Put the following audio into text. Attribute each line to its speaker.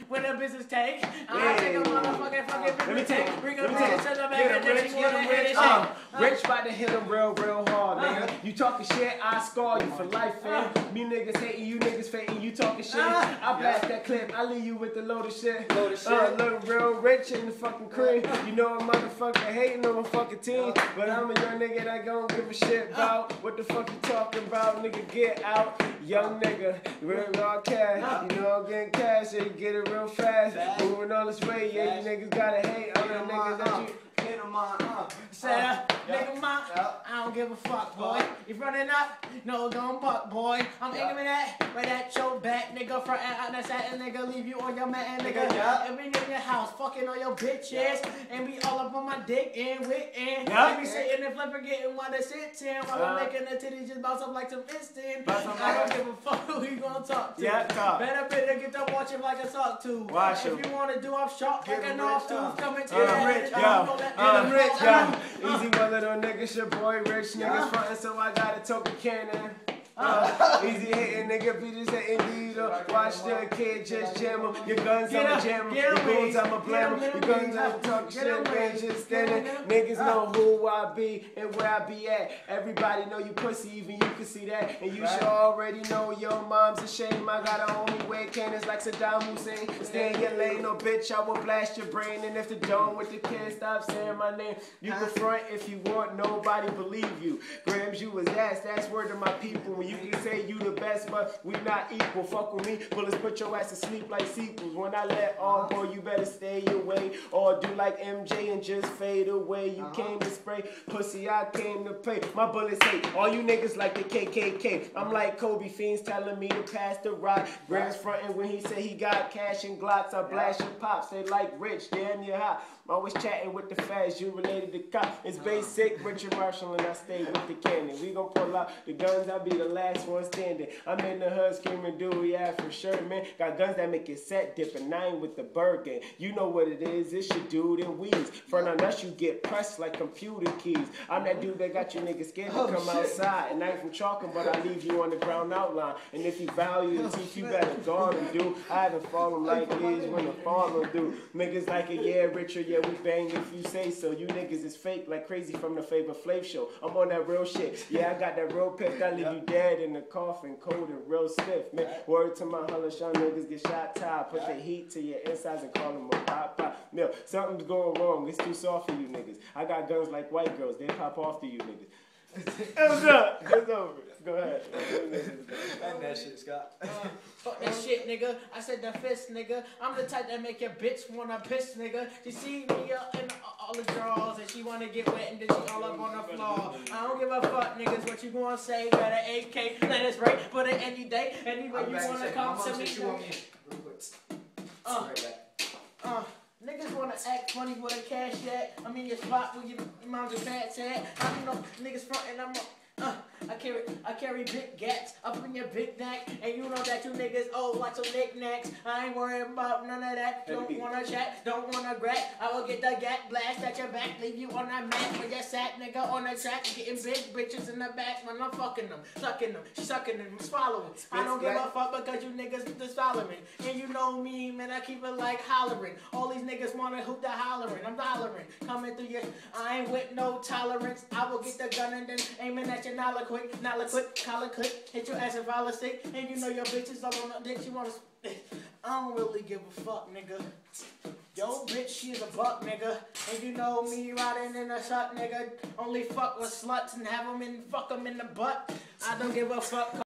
Speaker 1: when the business take. I take a motherfucking business. Bring a business to the back.
Speaker 2: Rich about to hit him real hard, nigga. You talking shit, I scar you for life, man. Me niggas hating, you niggas faking, you talking shit. I blast that clip, I leave you with the load of shit. Look real rich in the fucking crib. You know a motherfucker hating on my fucking team, but I'm a young nigga that gon' give a shit about what the fuck you talking about, nigga. Get out, young nigga, real raw cash. You know I'm getting cash, yeah, you get it real fast. Moving all this way, yeah, you niggas gotta hate on the niggas that you.
Speaker 1: Nigga, I don't give a fuck, boy. You running up, no gon' buck, boy. I'm aiming right at your back, nigga. Front and out the side, and nigga, leave you on your mat, nigga. And be in your house, fucking on your bitches, and be all up on my dick and with and. And be sitting and flipping, getting one to sit in, while I'm making the titties just bounce up like some instant. I don't give a fuck who you gonna talk to. Better get to watch him like a sock tube. If you wanna do off shot, like a off tube, coming to
Speaker 2: I'm rich, easy one little nigga, your boy rich niggas frontin', so I gotta talk a cannon. Easy hitting nigga, be just hitting leader. Watch the kid just jam him. Your guns, I'ma jam him. Your goons, I'ma blame him. Your guns, I'ma talk shit, man, just standing. Niggas know who I be and where I be at. Everybody know you pussy, even you can see that. And you should already know your mom's a shame. I got a homie with cannons like Saddam Hussein. Stay in your lane, no bitch, I will blast your brain. And if the dome with the kid stop saying my name, you can front if you want, nobody believe you. Grams, you was ass, that's word to my people. When you can say you the best, but we not equal. Fuck with me, bullets put your ass to sleep like sequels. When I let on, boy, you better stay away. Or do like MJ and just fade away. You came to spray, pussy, I came to pay. My bullets hate all you niggas like the KKK. I'm like Kobe, fiends telling me to pass the rock. Grams frontin' when he said he got cash and glocks. I blast your pops, they like rich, damn you hot. Always chatting with the feds, you related to cop. It's basic, Richard Marshall, and I stay with the cannon. We gon' pull out the guns, I'll be the last one standing. I'm in the hood screaming, do yeah, for sure, man. Got guns that make it set dipping. I ain't with the bird game. You know what it is, it's your dude in weeds. Front on us, you get pressed like computer keys. I'm that dude that got you niggas scared to come outside. And I ain't from chalking, but I leave you on the ground outline. And if you value your teeth, you better guard them, dude. I haven't fallen like these when the fallen do. Niggas like it, yeah, Richard, yeah, we bang if you say so. You niggas is fake like crazy from the Flavor Flav show. I'm on that real shit. Yeah, I got that real pick. I leave you dead in the coffin, cold and real stiff, man. Word to my holla, y'all niggas get shot tied. Put the heat to your insides and call them a pop. No, something's going wrong. It's too soft for you niggas. I got guns like white girls. They pop off to you niggas. What's up? It's over. Go ahead.
Speaker 3: Fuck that shit, Scott.
Speaker 1: Fuck that shit, nigga. I said the fist, nigga. I'm the type that make your bitch wanna piss, nigga. She see me in all the drawers and she wanna get wet and then she all up on the floor. I don't give a fuck, niggas. What you gonna say? Got an AK, let us break, put it any day. Anyway, you wanna come to me? Niggas wanna act funny with a cash at. I'm in your spot where your mom's a fat at. I don't know niggas frontin', I carry big gats up in your big neck, and you know that you niggas owe like some knickknacks. I ain't worried about none of that. Don't wanna chat, don't wanna grab. I will get the gat blast at your back, leave you on that mat where you sat, nigga, on the track, getting big bitches in the back when I'm fucking them, sucking them, she sucking them, swallowing. I don't give a fuck because you niggas just following, and you know me, man, I keep it like hollering. All these niggas wanna hoop the hollering, I'm dollaring, coming through your. I ain't with no tolerance. I will get the gun and then aiming at your nala quick, collar click, hit your ass and violent stick, and you know your bitches all on the dick, you wanna. I don't really give a fuck, nigga. Yo, bitch, she's a buck, nigga. And you know me riding in a truck, nigga. Only fuck with sluts and have them in, fuck them in the butt. I don't give a fuck.